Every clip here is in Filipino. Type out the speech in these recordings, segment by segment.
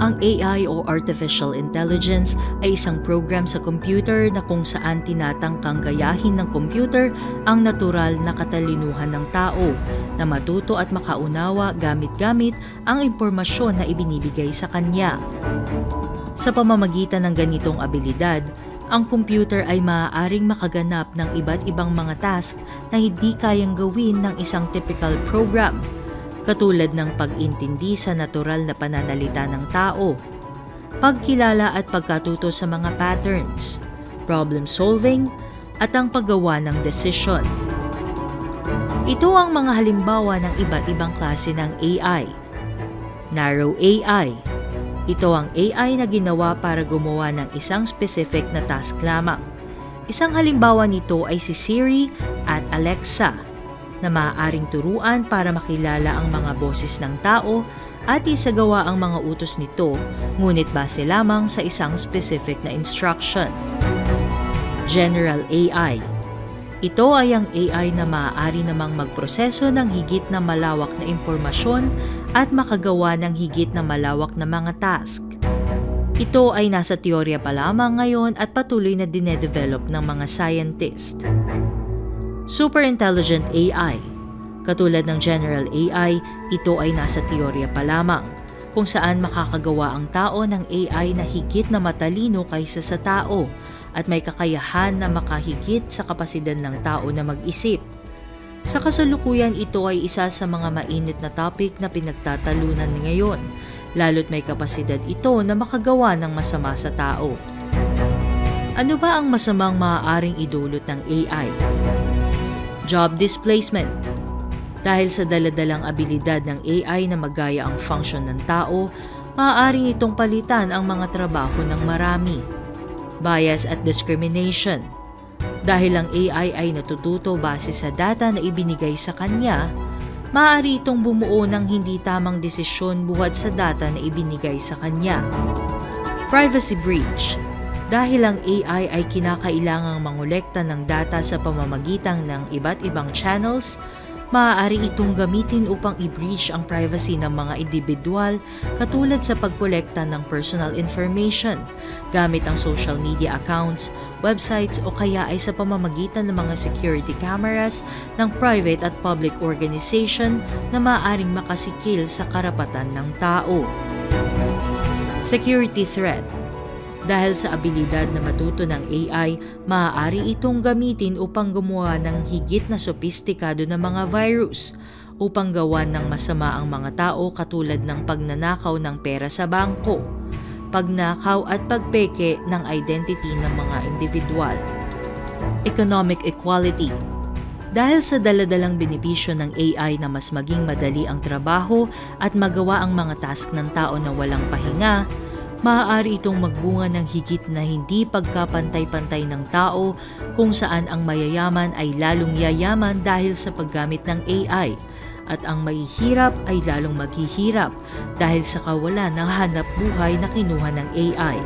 Ang AI o Artificial Intelligence ay isang program sa computer na kung saan tinatangkang gayahin ng computer ang natural na katalinuhan ng tao na matuto at makaunawa gamit-gamit ang impormasyon na ibinibigay sa kanya. Sa pamamagitan ng ganitong abilidad, ang computer ay maaaring makaganap ng iba't ibang mga task na hindi kayang gawin ng isang typical program, katulad ng pag-intindi sa natural na pananalita ng tao, pagkilala at pagkatuto sa mga patterns, problem solving, at ang paggawa ng desisyon. Ito ang mga halimbawa ng iba't ibang klase ng AI. Narrow AI. Ito ang AI na ginawa para gumawa ng isang specific na task lamang. Isang halimbawa nito ay si Siri at Alexa, na maaaring turuan para makilala ang mga boses ng tao at isagawa ang mga utos nito, ngunit base lamang sa isang specific na instruction. General AI. Ito ay ang AI na maaari namang magproseso ng higit na malawak na impormasyon at makagawa ng higit na malawak na mga task. Ito ay nasa teorya pa lamang ngayon at patuloy na dinedevelop ng mga scientist. Super Intelligent AI. Katulad ng General AI, ito ay nasa teorya pa lamang, kung saan makakagawa ang tao ng AI na higit na matalino kaysa sa tao at may kakayahan na makahigit sa kapasidad ng tao na mag-isip. Sa kasalukuyan, ito ay isa sa mga mainit na topic na pinagtatalunan ngayon, lalo't may kapasidad ito na makagawa ng masama sa tao. Ano ba ang masamang maaaring idulot ng AI? Job displacement. Dahil sa daladalang abilidad ng AI na magaya ang function ng tao, maaaring itong palitan ang mga trabaho ng marami. Bias at discrimination. Dahil ang AI ay natututo base sa data na ibinigay sa kanya, maaari itong bumuo ng hindi tamang desisyon buhat sa data na ibinigay sa kanya. Privacy breach. Dahil ang AI ay kinakailangang mangolekta ng data sa pamamagitan ng iba't ibang channels, maaari itong gamitin upang i-breach ang privacy ng mga individual katulad sa pagkolekta ng personal information gamit ang social media accounts, websites o kaya ay sa pamamagitan ng mga security cameras ng private at public organization na maaaring makasikil sa karapatan ng tao. Security threat. Dahil sa abilidad na matuto ng AI, maaari itong gamitin upang gumawa ng higit na sopistikado na mga virus upang gawan ng masama ang mga tao katulad ng pagnanakaw ng pera sa bangko, pagnakaw at pagpeke ng identity ng mga individual. Economic equality. Dahil sa daladalang benepisyo ng AI na mas maging madali ang trabaho at magawa ang mga task ng tao na walang pahinga, maaari itong magbunga ng higit na hindi pagkapantay-pantay ng tao kung saan ang mayayaman ay lalong yayaman dahil sa paggamit ng AI at ang mahihirap ay lalong maghihirap dahil sa kawalan ng hanap buhay na kinuha ng AI.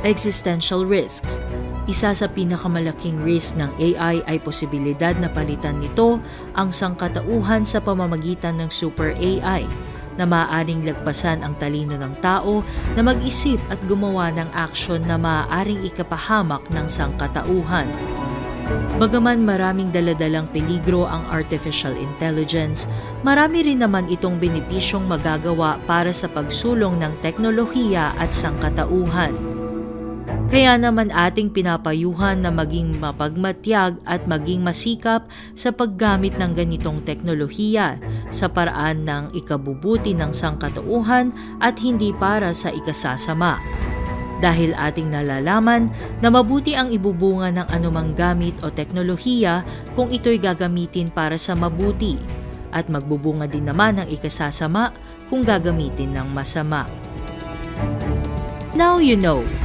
Existential risks. Isa sa pinakamalaking risk ng AI ay posibilidad na palitan nito ang sangkatauhan sa pamamagitan ng super AI na maaaring lagpasan ang talino ng tao na mag-isip at gumawa ng aksyon na maaaring ikapahamak ng sangkatauhan. Bagaman maraming daladalang peligro ang artificial intelligence, marami rin naman itong benepisyong magagawa para sa pagsulong ng teknolohiya at sangkatauhan. Kaya naman ating pinapayuhan na maging mapagmatyag at maging masikap sa paggamit ng ganitong teknolohiya sa paraan ng ikabubuti ng sangkatauhan at hindi para sa ikasasama. Dahil ating nalalaman na mabuti ang ibubunga ng anumang gamit o teknolohiya kung ito'y gagamitin para sa mabuti at magbubunga din naman ng ikasasama kung gagamitin ng masama. Now you know.